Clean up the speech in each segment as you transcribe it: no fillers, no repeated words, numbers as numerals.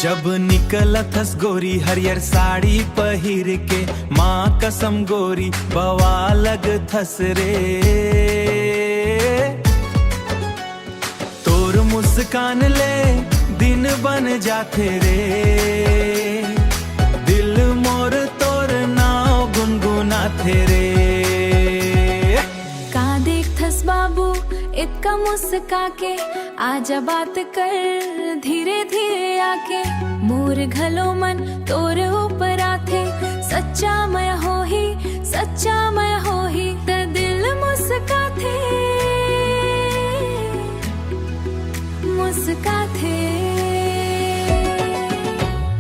जब निकलथस गोरी हरियर साड़ी पहिर के, माँ कसम गोरी बवा लगथस रे। तोर मुस्कान ले दिन बन जाथे रे, दिल मोर तोर नाव गुनगुनाथे रे। का देखथस बाबू इतका मुस्का के, आजा बात कर धीरे धीरे आके। मोर घलो मन तोर ऊपर आथे, सच्चा मैं होही सच्चा मैं होही त दिल मुस्काथे मुस्काथे।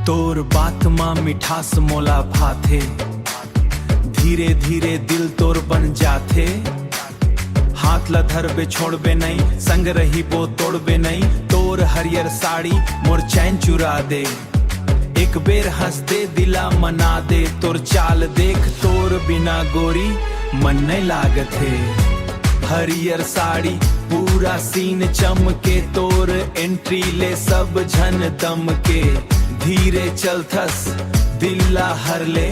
तोर बात माँ मिठास मोला भाथे, धीरे धीरे दिल तोर बन जाथे। हाथ ला धरबे छोड़बे नहीं, संग रही बो तोड़बे नहीं। तोर हरियर साड़ी मोर चैन चुरा दे, एक बेर हंस दे दिला मना दे। तोर चाल देख तोर बिना गोरी मन नहीं लागत है। हरियर साड़ी पूरा सीन चमके, तोर एंट्री ले सब झन दम के। धीरे चलथस दिल्ला हर ले,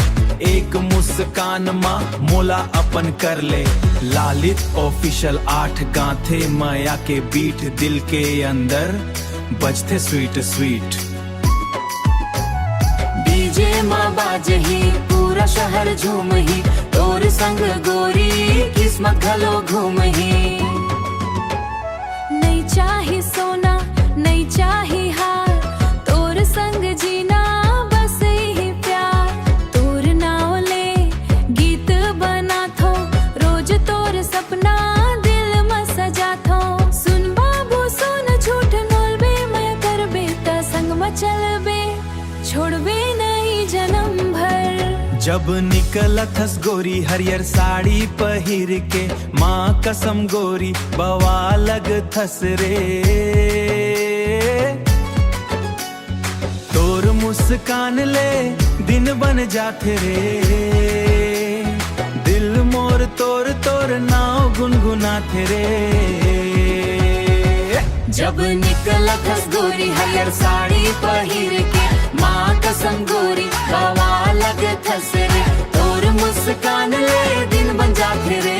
एक मुस्कान माँ मोला अपन कर ले। लालित ऑफिशियल 8 गांथे माया के बीट, दिल के अंदर बजते स्वीट स्वीट। डीजे माँ बाजही पूरा शहर झूमही, तोर संग गोरी किस्मत घलो घूमही। नहीं चाही सोना नहीं चाही हार, तोर संग जीना बस यही प्यार। तोर नाव ले गीत बना थो, रोज तोर सपना दिल में सजा थो। सुन बाबू सुन झूठ नोलबे मैं करबे त संग में चलबे, छोड़बे नहीं जन्म भर। जब निकलथस गोरी हरियर साड़ी पहिर के, माँ कसम गोरी बवा लगथस रे। तोर मुस्कान ले दिन बन जाथे रे, दिल मोर तोर तोर नाव गुनगुनाथे रे। जब निकलथस गोरी हरियर साड़ी पहिर के, माँ कसम गोरी बवा लगथस रे। तोर मुस्कान ले दिन बन जाथे रे।